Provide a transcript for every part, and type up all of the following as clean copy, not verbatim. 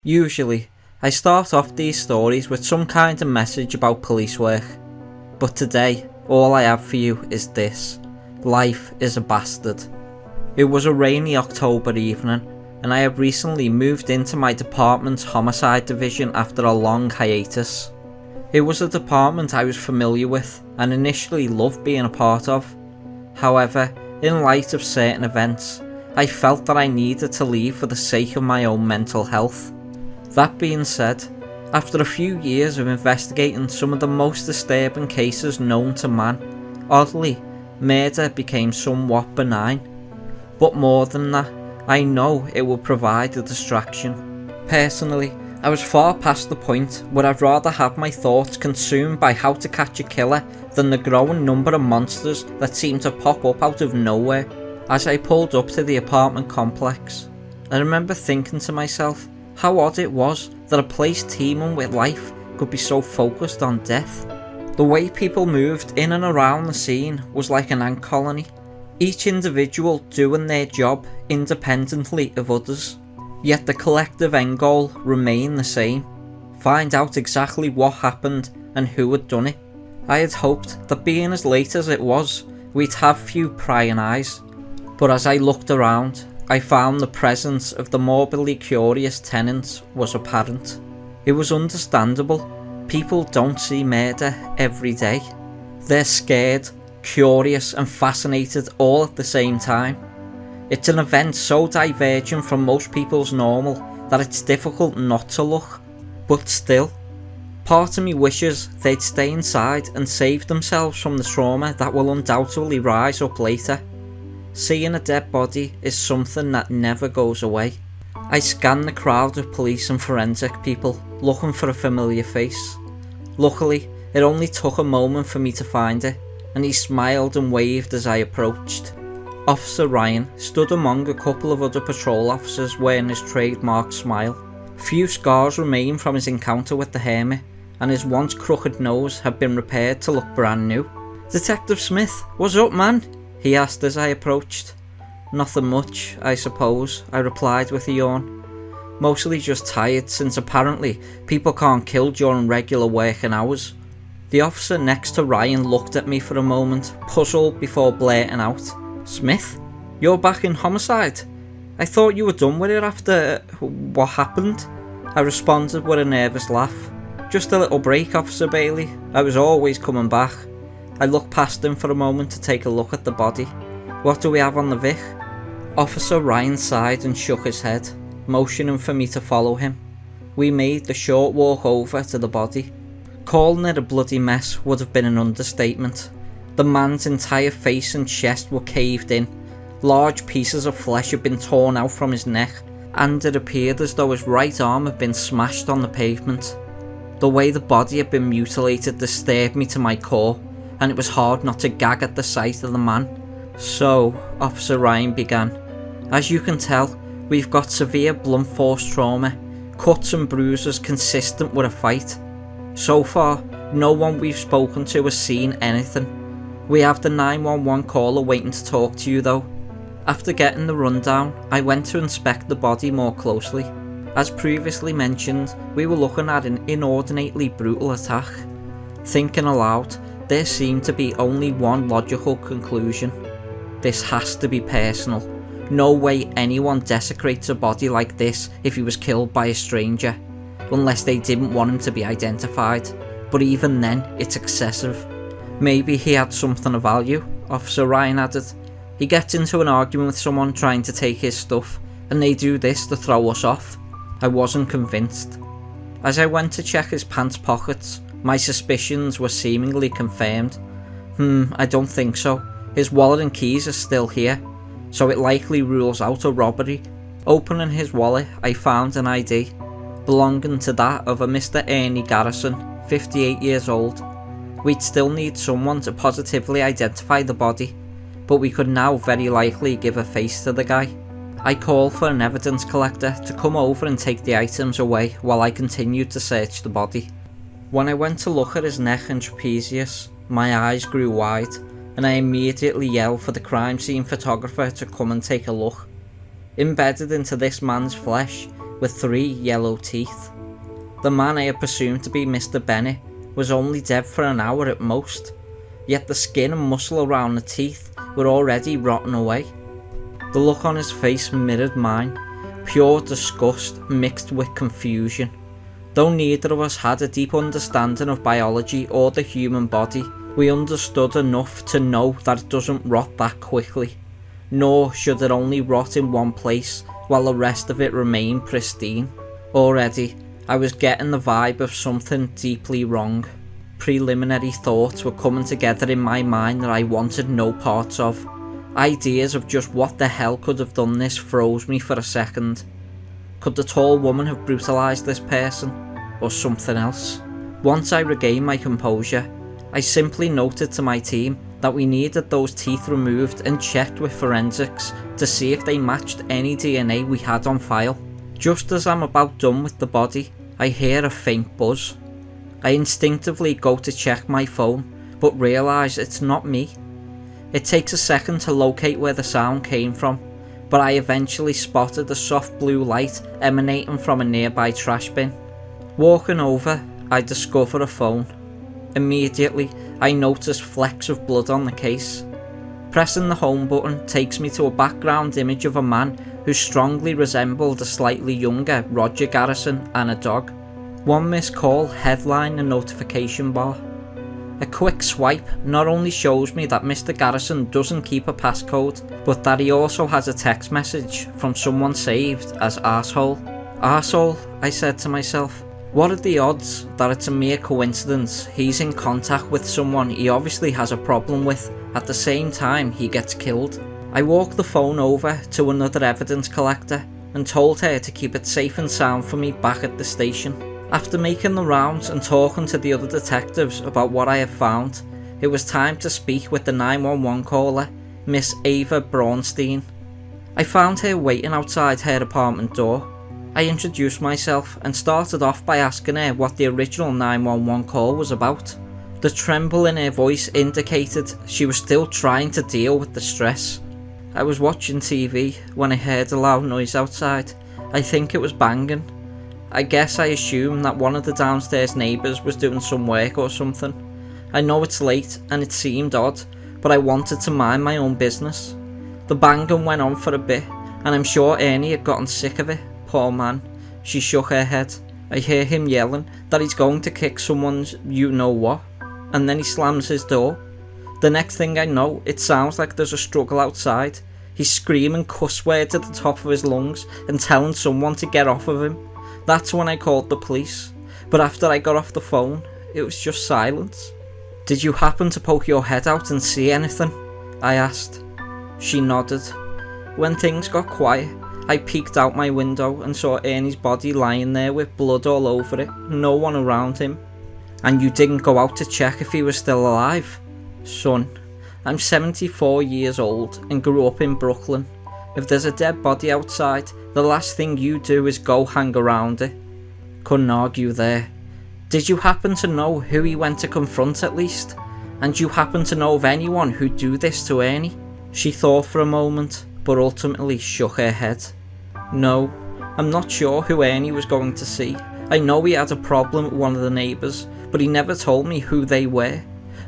Usually, I start off these stories with some kind of message about police work, but today, all I have for you is this: life is a bastard. It was a rainy October evening, and I have recently moved into my department's homicide division after a long hiatus. It was a department I was familiar with and initially loved being a part of. However, in light of certain events, I felt that I needed to leave for the sake of my own mental health. That being said, after a few years of investigating some of the most disturbing cases known to man, oddly, murder became somewhat benign. But more than that, I know it will provide a distraction. Personally, I was far past the point where I'd rather have my thoughts consumed by How to Catch a Killer than the growing number of monsters that seem to pop up out of nowhere. As I pulled up to the apartment complex, I remember thinking to myself how odd it was that a place teeming with life could be so focused on death. The way people moved in and around the scene was like an ant colony, each individual doing their job independently of others. Yet the collective end goal remained the same: find out exactly what happened and who had done it. I had hoped that being as late as it was, we'd have few prying eyes, but as I looked around, I found the presence of the morbidly curious tenants was apparent. It was understandable. People don't see murder every day. They're scared, curious and fascinated all at the same time. It's an event so divergent from most people's normal that it's difficult not to look. But still, part of me wishes they'd stay inside and save themselves from the trauma that will undoubtedly rise up later. Seeing a dead body is something that never goes away. I scanned the crowd of police and forensic people, looking for a familiar face. Luckily, it only took a moment for me to find it, and he smiled and waved as I approached. Officer Ryan stood among a couple of other patrol officers wearing his trademark smile. Few scars remained from his encounter with the hermit, and his once crooked nose had been repaired to look brand new. "Detective Smith, what's up, man?" he asked as I approached. "Nothing much, I suppose," I replied with a yawn. "Mostly just tired, since apparently people can't kill during regular working hours." The officer next to Ryan looked at me for a moment, puzzled before blurting out, "Smith, you're back in homicide? I thought you were done with it after what happened." I responded with a nervous laugh. "Just a little break, Officer Bailey. I was always coming back." I looked past him for a moment to take a look at the body. "What do we have on the Vic?" Officer Ryan sighed and shook his head, motioning for me to follow him. We made the short walk over to the body. Calling it a bloody mess would have been an understatement. The man's entire face and chest were caved in. Large pieces of flesh had been torn out from his neck, and it appeared as though his right arm had been smashed on the pavement. The way the body had been mutilated disturbed me to my core, and it was hard not to gag at the sight of the man. "So," Officer Ryan began, "as you can tell, we've got severe blunt force trauma, cuts and bruises consistent with a fight. So far, no one we've spoken to has seen anything. We have the 911 caller waiting to talk to you though." After getting the rundown, I went to inspect the body more closely. As previously mentioned, we were looking at an inordinately brutal attack. Thinking aloud, there seemed to be only one logical conclusion. This has to be personal. No way anyone desecrates a body like this if he was killed by a stranger, unless they didn't want him to be identified, but even then, it's excessive. "Maybe he had something of value," Officer Ryan added. "He gets into an argument with someone trying to take his stuff, and they do this to throw us off." I wasn't convinced. As I went to check his pants pockets, my suspicions were seemingly confirmed. I don't think so. His wallet and keys are still here, so it likely rules out a robbery. Opening his wallet, I found an ID, belonging to that of a Mr. Ernie Garrison, 58 years old. We'd still need someone to positively identify the body, but we could now very likely give a face to the guy. I called for an evidence collector to come over and take the items away while I continued to search the body. When I went to look at his neck and trapezius, my eyes grew wide, and I immediately yelled for the crime scene photographer to come and take a look. Embedded into this man's flesh, with 3 yellow teeth. The man I had presumed to be Mr. Bennett was only dead for an hour at most, yet the skin and muscle around the teeth were already rotting away. The look on his face mirrored mine, pure disgust mixed with confusion. Though neither of us had a deep understanding of biology or the human body, we understood enough to know that it doesn't rot that quickly, nor should it only rot in one place while the rest of it remained pristine. Already, I was getting the vibe of something deeply wrong. Preliminary thoughts were coming together in my mind that I wanted no parts of. Ideas of just what the hell could have done this froze me for a second. Could the tall woman have brutalised this person, or something else? Once I regained my composure, I simply noted to my team that we needed those teeth removed and checked with forensics to see if they matched any DNA we had on file. Just as I'm about done with the body, I hear a faint buzz. I instinctively go to check my phone, but realise it's not me. It takes a second to locate where the sound came from, but I eventually spotted a soft blue light emanating from a nearby trash bin. Walking over, I discover a phone. Immediately, I notice flecks of blood on the case. Pressing the home button takes me to a background image of a man who strongly resembled a slightly younger Roger Garrison and a dog. One missed call headline the notification bar. A quick swipe not only shows me that Mr. Garrison doesn't keep a passcode, but that he also has a text message from someone saved as arsehole. Arsehole, I said to myself. What are the odds that it's a mere coincidence he's in contact with someone he obviously has a problem with at the same time he gets killed? I walked the phone over to another evidence collector and told her to keep it safe and sound for me back at the station. After making the rounds and talking to the other detectives about what I had found, it was time to speak with the 911 caller, Miss Ava Braunstein. I found her waiting outside her apartment door. I introduced myself and started off by asking her what the original 911 call was about. The tremble in her voice indicated she was still trying to deal with the stress. I was watching TV when I heard a loud noise outside. I think it was banging. I guess I assumed that one of the downstairs neighbours was doing some work or something. I know it's late and it seemed odd, but I wanted to mind my own business. The banging went on for a bit, and I'm sure Ernie had gotten sick of it. Poor man. She shook her head. I hear him yelling that he's going to kick someone's you-know-what, and then he slams his door. The next thing I know, it sounds like there's a struggle outside. He's screaming cuss words at the top of his lungs and telling someone to get off of him. That's when I called the police, but after I got off the phone, it was just silence. Did you happen to poke your head out and see anything? I asked. She nodded. When things got quiet, I peeked out my window and saw Ernie's body lying there with blood all over it, no one around him. And you didn't go out to check if he was still alive? Son, I'm 74 years old and grew up in Brooklyn. If there's a dead body outside, the last thing you do is go hang around it. Couldn't argue there. Did you happen to know who he went to confront at least? And do you happen to know of anyone who'd do this to Ernie? She thought for a moment, but ultimately shook her head. No, I'm not sure who Ernie was going to see. I know he had a problem with one of the neighbours, but he never told me who they were.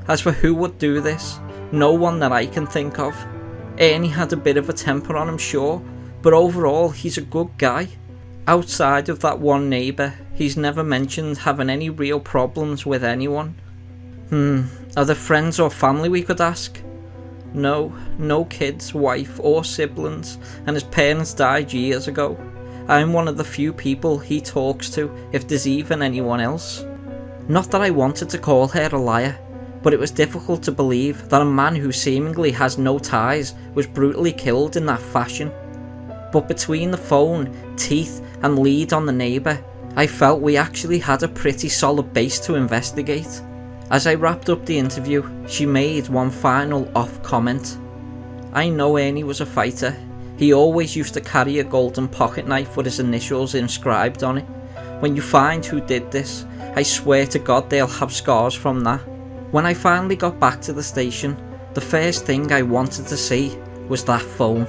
As for who would do this, no one that I can think of. Ernie had a bit of a temper on him, sure, but overall he's a good guy. Outside of that one neighbour, he's never mentioned having any real problems with anyone. Are there friends or family we could ask? No kids, wife or siblings, and his parents died years ago. I'm one of the few people he talks to, if there's even anyone else. Not that I wanted to call her a liar, but it was difficult to believe that a man who seemingly has no ties was brutally killed in that fashion. But between the phone, teeth and lead on the neighbour, I felt we actually had a pretty solid base to investigate. As I wrapped up the interview, she made one final off comment. I know Ernie was a fighter. He always used to carry a golden pocket knife with his initials inscribed on it. When you find who did this, I swear to God they'll have scars from that. When I finally got back to the station, the first thing I wanted to see was that phone.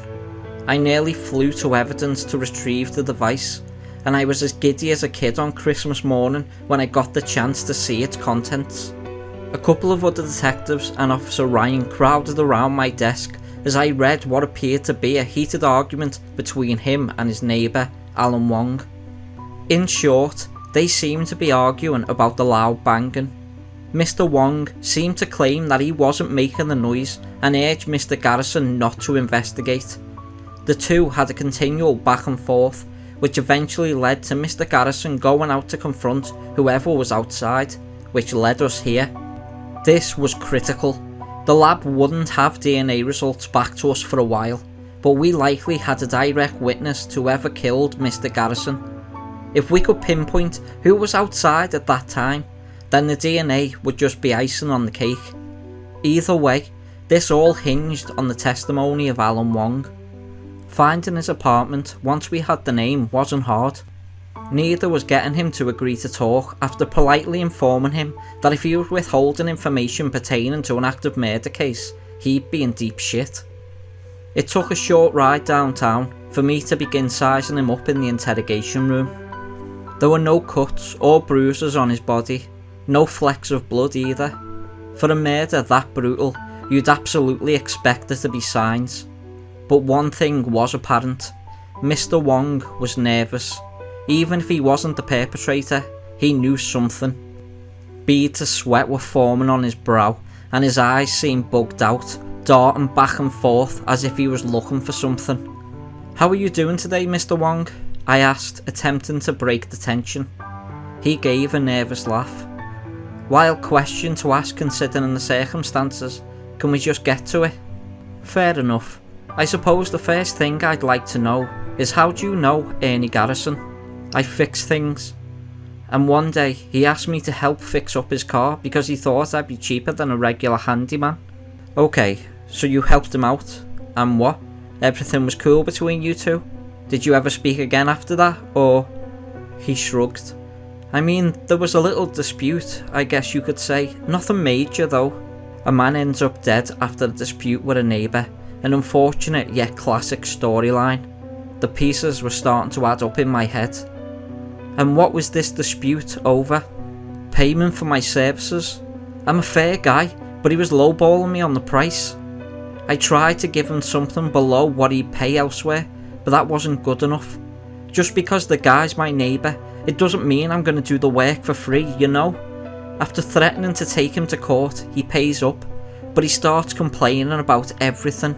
I nearly flew to evidence to retrieve the device. and I was as giddy as a kid on Christmas morning when I got the chance to see its contents. A couple of other detectives and Officer Ryan crowded around my desk as I read what appeared to be a heated argument between him and his neighbour, Alan Wong. In short, they seemed to be arguing about the loud banging. Mr. Wong seemed to claim that he wasn't making the noise and urged Mr. Garrison not to investigate. The two had a continual back and forth, which eventually led to Mr. Garrison going out to confront whoever was outside, which led us here. This was critical. The lab wouldn't have DNA results back to us for a while, but we likely had a direct witness to whoever killed Mr. Garrison. If we could pinpoint who was outside at that time, then the DNA would just be icing on the cake. Either way, this all hinged on the testimony of Alan Wong. Finding his apartment once we had the name wasn't hard. Neither was getting him to agree to talk after politely informing him that if he was withholding information pertaining to an active murder case, he'd be in deep shit. It took a short ride downtown for me to begin sizing him up in the interrogation room. There were no cuts or bruises on his body, no flecks of blood either. For a murder that brutal, you'd absolutely expect there to be signs. But one thing was apparent: Mr. Wong was nervous. Even if he wasn't the perpetrator, he knew something. Beads of sweat were forming on his brow, and his eyes seemed bugged out, darting back and forth as if he was looking for something. "How are you doing today, Mr. Wong?" I asked, attempting to break the tension. He gave a nervous laugh. "Wild question to ask considering the circumstances. Can we just get to it?" "Fair enough. I suppose the first thing I'd like to know is, how do you know Ernie Garrison?" "I fix things. And one day he asked me to help fix up his car because he thought I'd be cheaper than a regular handyman." "Okay, so you helped him out. And what? Everything was cool between you two? Did you ever speak again after that, or?" He shrugged. "I mean, there was a little dispute, I guess you could say. Nothing major though. A man ends up dead after a dispute with a neighbour. An unfortunate yet classic storyline. The pieces were starting to add up in my head." "And what was this dispute over?" "Payment for my services. I'm a fair guy, but he was lowballing me on the price. I tried to give him something below what he'd pay elsewhere, but that wasn't good enough. Just because the guy's my neighbour, it doesn't mean I'm going to do the work for free, you know? After threatening to take him to court, he pays up, but he starts complaining about everything.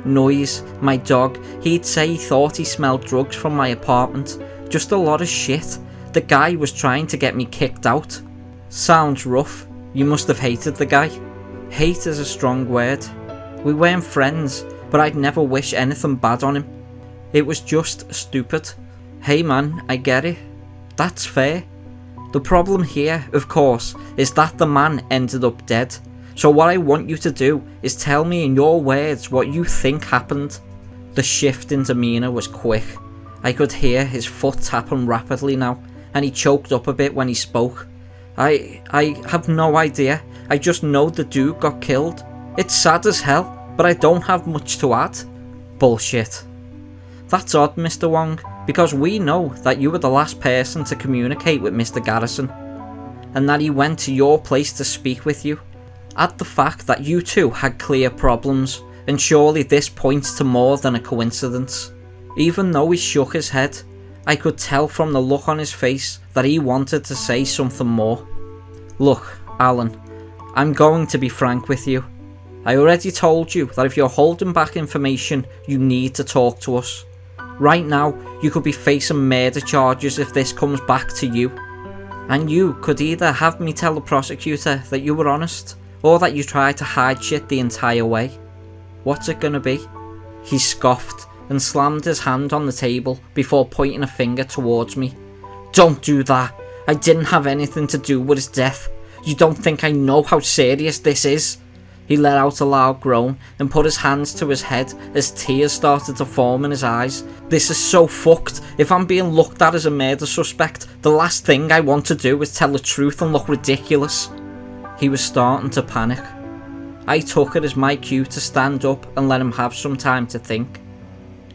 Noise, my dog. He'd say he thought he smelled drugs from my apartment. Just a lot of shit. The guy was trying to get me kicked out." "Sounds rough. You must have hated the guy." "Hate is a strong word. We weren't friends, but I'd never wish anything bad on him. It was just stupid. Hey man, I get it. That's fair. The problem here, of course, is that the man ended up dead. So what I want you to do is tell me in your words what you think happened." The shift in demeanour was quick. I could hear his foot tapping rapidly now, and he choked up a bit when he spoke. I have no idea. I just know the dude got killed. It's sad as hell, but I don't have much to add." "Bullshit." "That's odd, Mr. Wong, because we know that you were the last person to communicate with Mr. Garrison, and that he went to your place to speak with you. Add the fact that you two had clear problems, and surely this points to more than a coincidence." Even though he shook his head, I could tell from the look on his face that he wanted to say something more. "Look, Alan, I'm going to be frank with you. I already told you that if you're holding back information, you need to talk to us. Right now, you could be facing murder charges if this comes back to you. And you could either have me tell the prosecutor that you were honest, or that you tried to hide shit the entire way. What's it gonna be?" He scoffed and slammed his hand on the table before pointing a finger towards me. "Don't do that. I didn't have anything to do with his death. You don't think I know how serious this is?" He let out a loud groan and put his hands to his head as tears started to form in his eyes. "This is so fucked. If I'm being looked at as a murder suspect, the last thing I want to do is tell the truth and look ridiculous." He was starting to panic. I took it as my cue to stand up and let him have some time to think.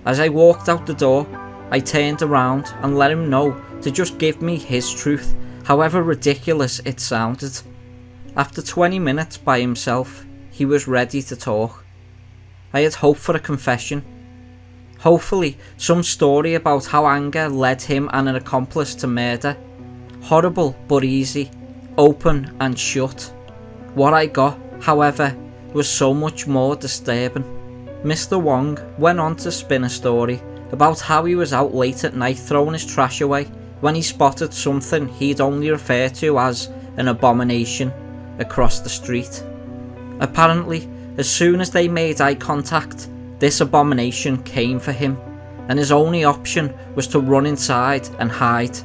As I walked out the door, I turned around and let him know to just give me his truth, however ridiculous it sounded. After 20 minutes by himself, he was ready to talk. I had hoped for a confession. Hopefully, some story about how anger led him and an accomplice to murder. Horrible but easy, open and shut. What I got, however, was so much more disturbing. Mr. Wong went on to spin a story about how he was out late at night throwing his trash away when he spotted something he'd only refer to as an abomination across the street. Apparently, as soon as they made eye contact, this abomination came for him, and his only option was to run inside and hide.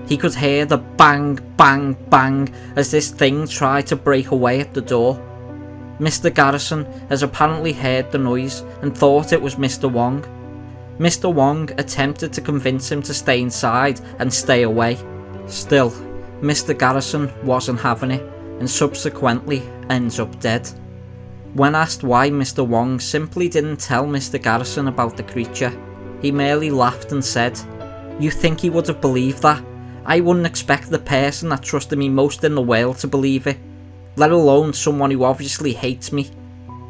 He could hear the bang, bang, bang as this thing tried to break away at the door. Mr. Garrison has apparently heard the noise and thought it was Mr. Wong. Mr. Wong attempted to convince him to stay inside and stay away. Still, Mr. Garrison wasn't having it and subsequently ends up dead. When asked why Mr. Wong simply didn't tell Mr. Garrison about the creature, he merely laughed and said, "You think he would have believed that? I wouldn't expect the person that trusted me most in the world to believe it, let alone someone who obviously hates me.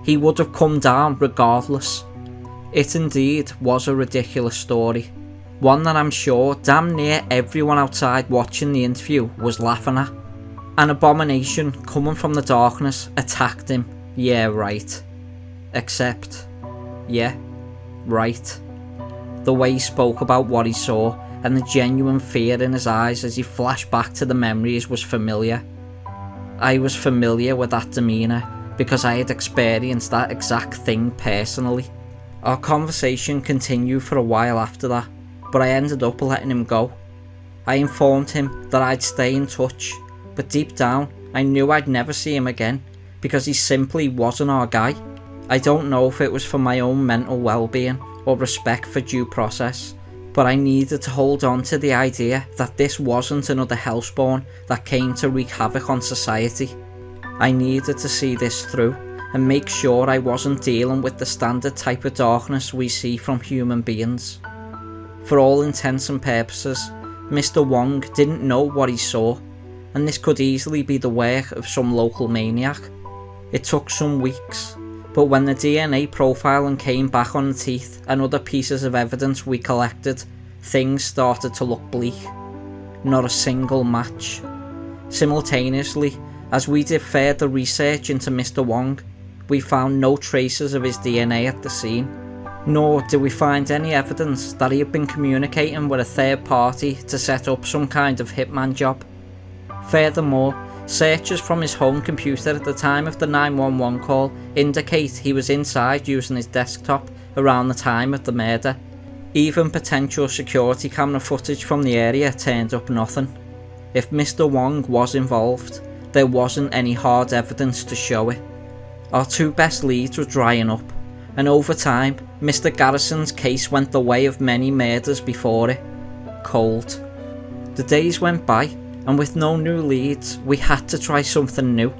He would have come down regardless." It indeed was a ridiculous story, one that I'm sure damn near everyone outside watching the interview was laughing at. An abomination coming from the darkness attacked him, yeah right. Except, yeah, right. The way he spoke about what he saw and the genuine fear in his eyes as he flashed back to the memories was familiar. I was familiar with that demeanour because I had experienced that exact thing personally. Our conversation continued for a while after that, but I ended up letting him go. I informed him that I'd stay in touch, but deep down I knew I'd never see him again because he simply wasn't our guy. I don't know if it was for my own mental well-being or respect for due process, but I needed to hold on to the idea that this wasn't another Hellspawn that came to wreak havoc on society. I needed to see this through and make sure I wasn't dealing with the standard type of darkness we see from human beings. For all intents and purposes, Mr. Wong didn't know what he saw, and this could easily be the work of some local maniac. It took some weeks, but when the DNA profiling came back on the teeth and other pieces of evidence we collected, things started to look bleak. Not a single match. Simultaneously, as we did further research into Mr. Wong, we found no traces of his DNA at the scene, nor did we find any evidence that he had been communicating with a third party to set up some kind of hitman job. Furthermore, searches from his home computer at the time of the 911 call indicate he was inside using his desktop around the time of the murder. Even potential security camera footage from the area turned up nothing. If Mr. Wong was involved, there wasn't any hard evidence to show it. Our two best leads were drying up, and over time, Mr. Garrison's case went the way of many murders before it. Cold. The days went by, and with no new leads, we had to try something new.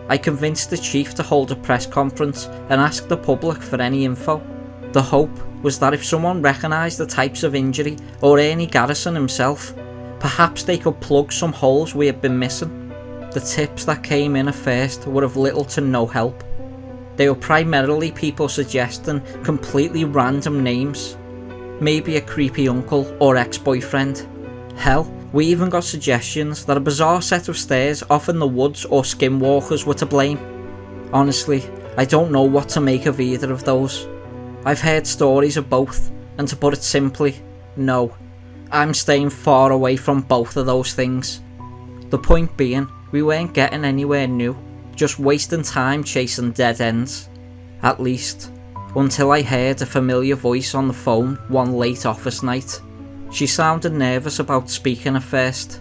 I convinced the chief to hold a press conference and ask the public for any info. The hope was that if someone recognised the types of injury or Ernie Garrison himself, perhaps they could plug some holes we had been missing. The tips that came in at first were of little to no help. They were primarily people suggesting completely random names. Maybe a creepy uncle or ex-boyfriend. Hell, we even got suggestions that a bizarre set of stairs off in the woods or skinwalkers were to blame. Honestly, I don't know what to make of either of those. I've heard stories of both, and to put it simply, no. I'm staying far away from both of those things. The point being, we weren't getting anywhere new, just wasting time chasing dead ends. At least, until I heard a familiar voice on the phone one late office night. She sounded nervous about speaking at first.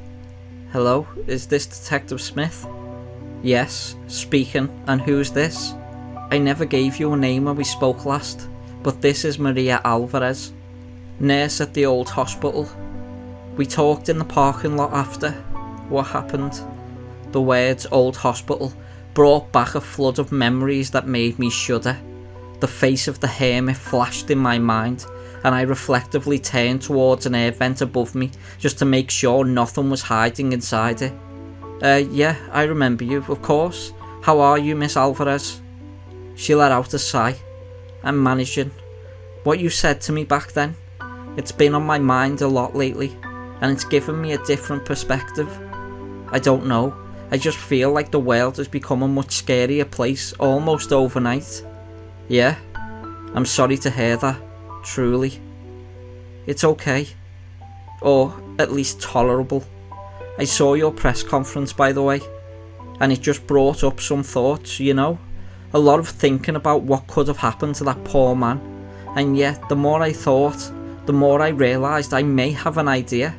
"Hello, is this Detective Smith?" "Yes, speaking, and who's this?" "I never gave you a name when we spoke last, but this is Maria Alvarez, nurse at the old hospital. We talked in the parking lot after. What happened?" The words "old hospital" brought back a flood of memories that made me shudder. The face of the hermit flashed in my mind, and I reflectively turned towards an air vent above me just to make sure nothing was hiding inside it. Yeah, I remember you, of course. How are you, Miss Alvarez?" She let out a sigh. "I'm managing. What you said to me back then, it's been on my mind a lot lately, and it's given me a different perspective. I don't know, I just feel like the world has become a much scarier place almost overnight. Yeah, I'm sorry to hear that, truly. It's okay. Or at least tolerable. I saw your press conference, by the way, and it just brought up some thoughts, you know? A lot of thinking about what could have happened to that poor man, and yet the more I thought, the more I realised I may have an idea.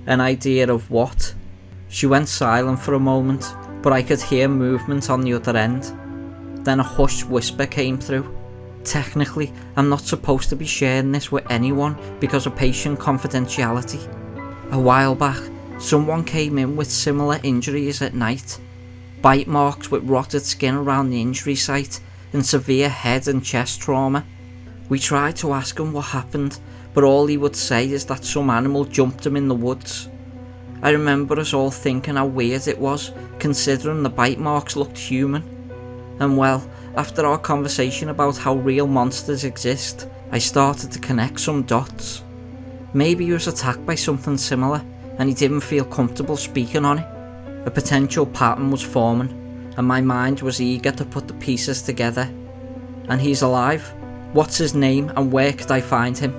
An idea of what?" She went silent for a moment, but I could hear movement on the other end. Then a hushed whisper came through. "Technically, I'm not supposed to be sharing this with anyone because of patient confidentiality. A while back, someone came in with similar injuries at night. Bite marks with rotted skin around the injury site and severe head and chest trauma. We tried to ask him what happened, but all he would say is that some animal jumped him in the woods. I remember us all thinking how weird it was, considering the bite marks looked human. And well, after our conversation about how real monsters exist, I started to connect some dots. Maybe he was attacked by something similar, and he didn't feel comfortable speaking on it. A potential pattern was forming, and my mind was eager to put the pieces together. And he's alive? What's his name, and where could I find him?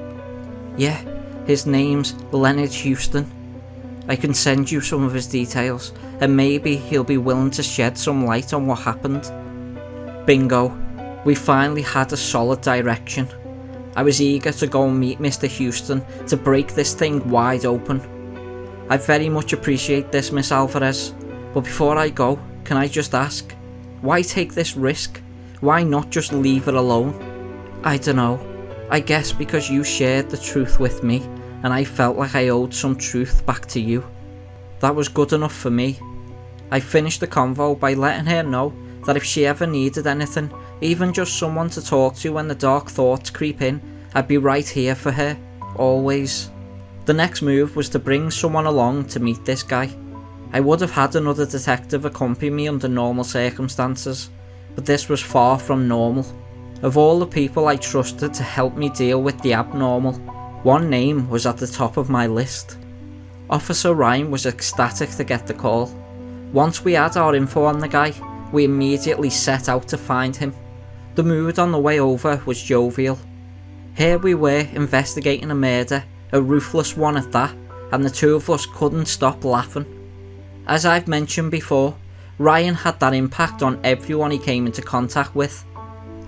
Yeah, his name's Leonard Houston. I can send you some of his details, and maybe he'll be willing to shed some light on what happened." Bingo. We finally had a solid direction. I was eager to go and meet Mr. Houston to break this thing wide open. "I very much appreciate this, Miss Alvarez, but before I go, can I just ask, why take this risk? Why not just leave it alone?" "I dunno. I guess because you shared the truth with me, and I felt like I owed some truth back to you. That was good enough for me." I finished the convo by letting her know that if she ever needed anything, even just someone to talk to when the dark thoughts creep in, I'd be right here for her, always. The next move was to bring someone along to meet this guy. I would have had another detective accompany me under normal circumstances, but this was far from normal. Of all the people I trusted to help me deal with the abnormal, one name was at the top of my list. Officer Ryan was ecstatic to get the call. Once we had our info on the guy, we immediately set out to find him. The mood on the way over was jovial. Here we were investigating a murder, a ruthless one at that, and the two of us couldn't stop laughing. As I've mentioned before, Ryan had that impact on everyone he came into contact with.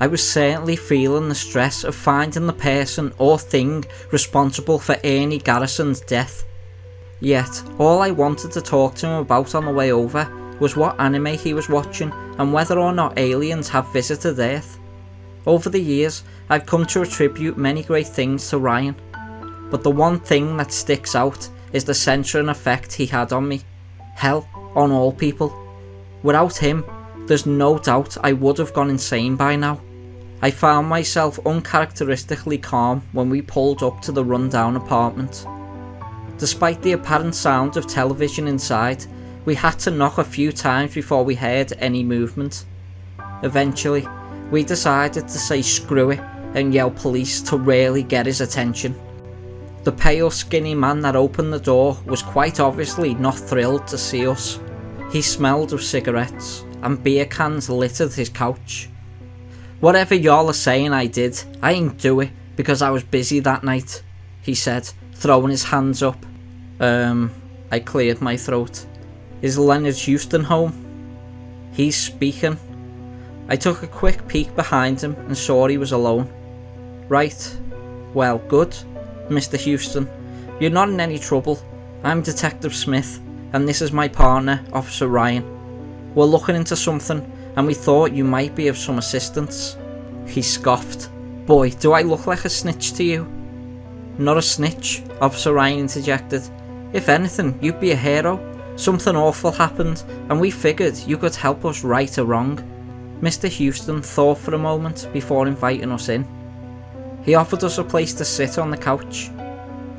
I was certainly feeling the stress of finding the person or thing responsible for Ernie Garrison's death. Yet, all I wanted to talk to him about on the way over was what anime he was watching and whether or not aliens have visited Earth. Over the years, I've come to attribute many great things to Ryan, but the one thing that sticks out is the censoring effect he had on me. Hell, on all people. Without him, there's no doubt I would have gone insane by now. I found myself uncharacteristically calm when we pulled up to the rundown apartment. Despite the apparent sound of television inside, we had to knock a few times before we heard any movement. Eventually, we decided to say screw it and yell police to really get his attention. The pale skinny man that opened the door was quite obviously not thrilled to see us. He smelled of cigarettes and beer cans littered his couch. "Whatever y'all are saying I did, I ain't do it because I was busy that night," he said, throwing his hands up. I cleared my throat. "Is Leonard Houston home?" "He's speaking." I took a quick peek behind him and saw he was alone. "Right. Well, good. Mr. Houston, you're not in any trouble. I'm Detective Smith, and this is my partner, Officer Ryan. We're looking into something, and we thought you might be of some assistance." He scoffed. "Boy, do I look like a snitch to you?" "Not a snitch," Officer Ryan interjected. "If anything, you'd be a hero. Something awful happened, and we figured you could help us right a wrong." Mr. Houston thought for a moment before inviting us in. He offered us a place to sit on the couch,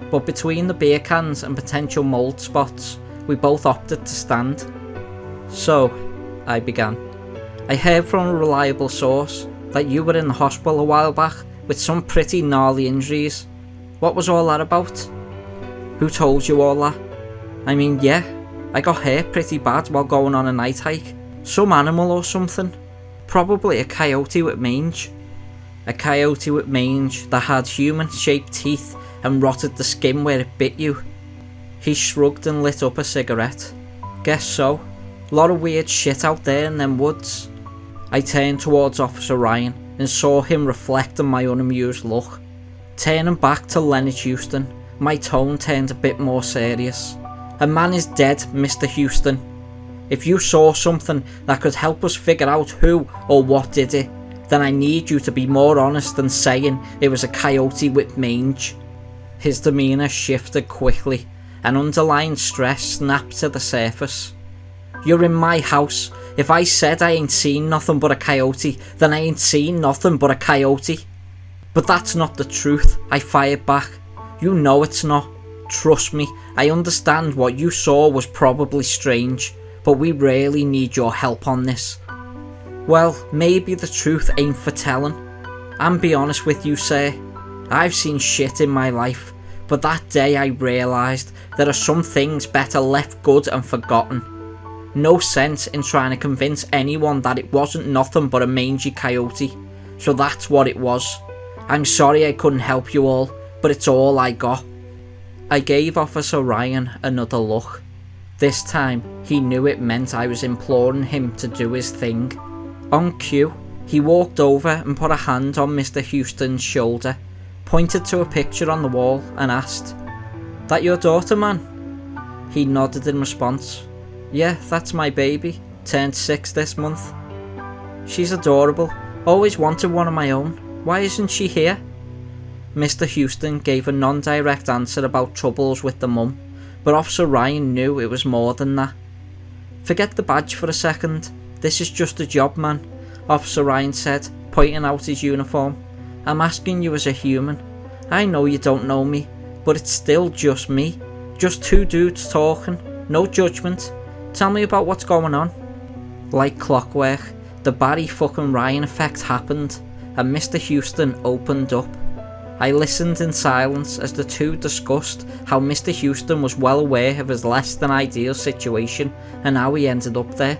but between the beer cans and potential mould spots, we both opted to stand. "So," I began, "I heard from a reliable source that you were in the hospital a while back with some pretty gnarly injuries. What was all that about?" "Who told you all that?" "I mean, yeah, I got hurt pretty bad while going on a night hike. Some animal or something. Probably a coyote with mange." "A coyote with mange that had human-shaped teeth and rotted the skin where it bit you?" He shrugged and lit up a cigarette. "Guess so. Lot of weird shit out there in them woods." I turned towards Officer Ryan and saw him reflect on my unamused look. Turning back to Leonard Houston, my tone turned a bit more serious. "A man is dead, Mr. Houston. If you saw something that could help us figure out who or what did it, then I need you to be more honest than saying it was a coyote with mange." His demeanour shifted quickly. An underlying stress snapped to the surface. "You're in my house. If I said I ain't seen nothing but a coyote, then I ain't seen nothing but a coyote." "But that's not the truth," I fired back. "You know it's not. Trust me, I understand what you saw was probably strange, but we really need your help on this." "Well, maybe the truth ain't for telling. And be honest with you, sir, I've seen shit in my life, but that day I realised there are some things better left good and forgotten. No sense in trying to convince anyone that it wasn't nothing but a mangy coyote, so that's what it was. I'm sorry I couldn't help you all, but it's all I got." I gave Officer Ryan another look. This time, he knew it meant I was imploring him to do his thing. On cue, he walked over and put a hand on Mr. Houston's shoulder, pointed to a picture on the wall and asked, "That your daughter, man?" He nodded in response. "Yeah, that's my baby. Turned 6 this month. She's adorable. Always wanted one of my own. Why isn't she here?" Mr. Houston gave a non-direct answer about troubles with the mum, but Officer Ryan knew it was more than that. "Forget the badge for a second. This is just a job, man," Officer Ryan said, pointing out his uniform. "I'm asking you as a human. I know you don't know me, but it's still just me. Just two dudes talking. No judgment. Tell me about what's going on." Like clockwork, the Barry fucking Ryan effect happened, and Mr. Houston opened up. I listened in silence as the two discussed how Mr. Houston was well aware of his less than ideal situation and how he ended up there.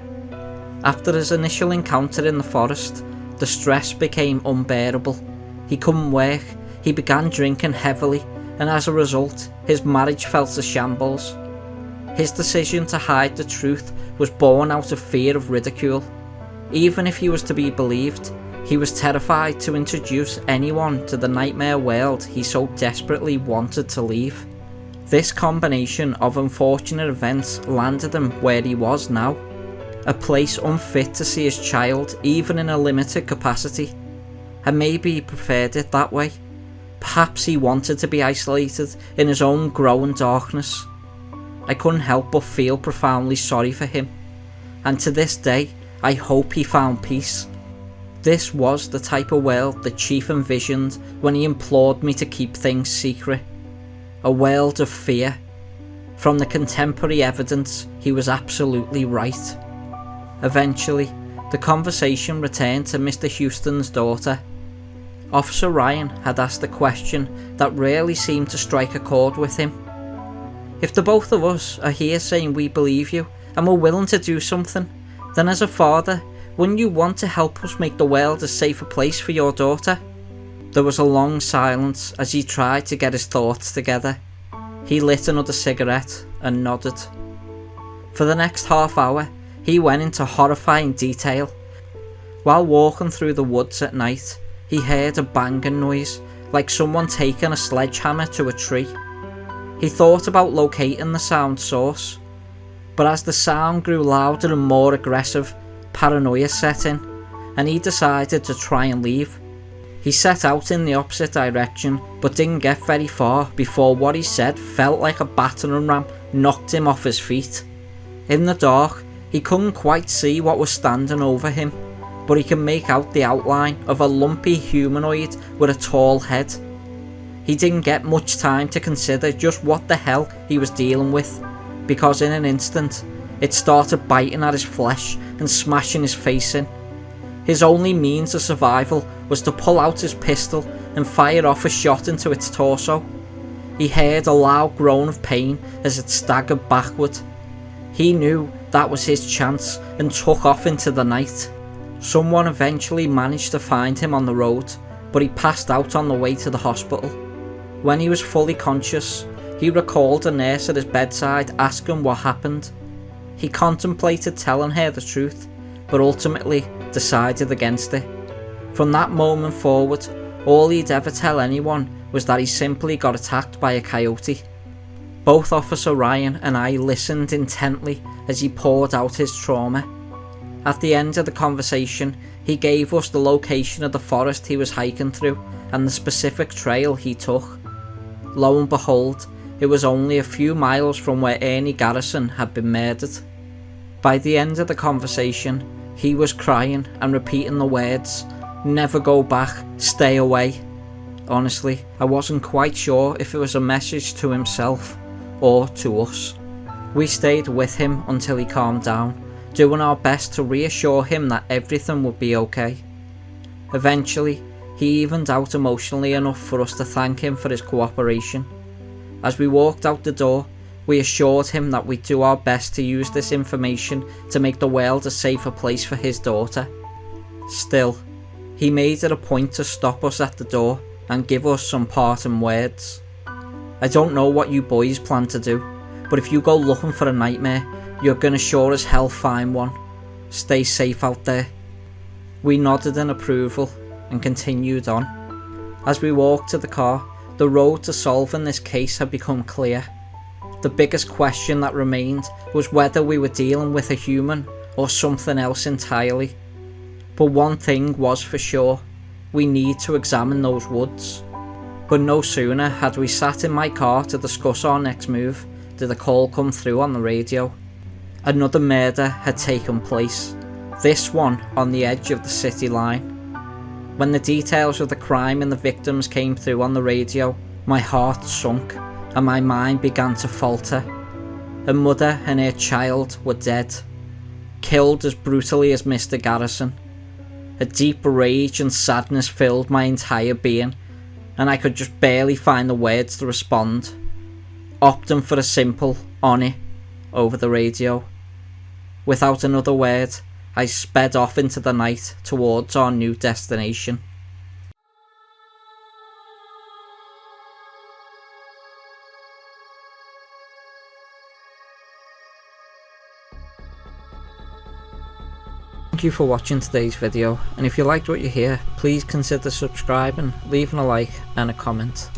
After his initial encounter in the forest, the stress became unbearable. He couldn't work, he began drinking heavily, and as a result, his marriage fell to shambles. His decision to hide the truth was born out of fear of ridicule. Even if he was to be believed, he was terrified to introduce anyone to the nightmare world he so desperately wanted to leave. This combination of unfortunate events landed him where he was now, a place unfit to see his child even in a limited capacity, and maybe he preferred it that way. Perhaps he wanted to be isolated in his own growing darkness. I couldn't help but feel profoundly sorry for him, and to this day I hope he found peace. This was the type of world the Chief envisioned when he implored me to keep things secret. A world of fear. From the contemporary evidence, he was absolutely right. Eventually, the conversation returned to Mr. Houston's daughter. Officer Ryan had asked a question that rarely seemed to strike a chord with him. "If the both of us are here saying we believe you and we're willing to do something, then as a father, wouldn't you want to help us make the world a safer place for your daughter?" There was a long silence as he tried to get his thoughts together. He lit another cigarette and nodded. For the next half hour, he went into horrifying detail. While walking through the woods at night, he heard a banging noise, like someone taking a sledgehammer to a tree. He thought about locating the sound source, but as the sound grew louder and more aggressive, paranoia set in, and he decided to try and leave. He set out in the opposite direction, but didn't get very far before what he said felt like a battering ram knocked him off his feet. In the dark, he couldn't quite see what was standing over him, but he can make out the outline of a lumpy humanoid with a tall head. He didn't get much time to consider just what the hell he was dealing with, because in an instant, it started biting at his flesh and smashing his face in. His only means of survival was to pull out his pistol and fire off a shot into its torso. He heard a loud groan of pain as it staggered backward. He knew that was his chance and took off into the night. Someone eventually managed to find him on the road, but he passed out on the way to the hospital. When he was fully conscious, he recalled a nurse at his bedside asking what happened. He contemplated telling her the truth, but ultimately decided against it. From that moment forward, all he'd ever tell anyone was that he simply got attacked by a coyote. Both Officer Ryan and I listened intently as he poured out his trauma. At the end of the conversation, he gave us the location of the forest he was hiking through and the specific trail he took. Lo and behold, it was only a few miles from where Ernie Garrison had been murdered. By the end of the conversation, he was crying and repeating the words, "Never go back, stay away." Honestly, I wasn't quite sure if it was a message to himself or to us. We stayed with him until he calmed down, doing our best to reassure him that everything would be okay. Eventually, he evened out emotionally enough for us to thank him for his cooperation. As we walked out the door, we assured him that we'd do our best to use this information to make the world a safer place for his daughter. Still, he made it a point to stop us at the door and give us some parting words. "I don't know what you boys plan to do, but if you go looking for a nightmare, you're gonna sure as hell find one. Stay safe out there." We nodded in approval and continued on. As we walked to the car, the road to solving this case had become clear. The biggest question that remained was whether we were dealing with a human or something else entirely. But one thing was for sure, we need to examine those woods. But no sooner had we sat in my car to discuss our next move did a call come through on the radio. Another murder had taken place, this one on the edge of the city line. When the details of the crime and the victims came through on the radio, my heart sunk and my mind began to falter. A mother and her child were dead, killed as brutally as Mr. Garrison. A deep rage and sadness filled my entire being, and I could just barely find the words to respond, opting for a simple "on it" over the radio. Without another word, I sped off into the night towards our new destination. Thank you for watching today's video, and if you liked what you hear, please consider subscribing, leaving a like and a comment.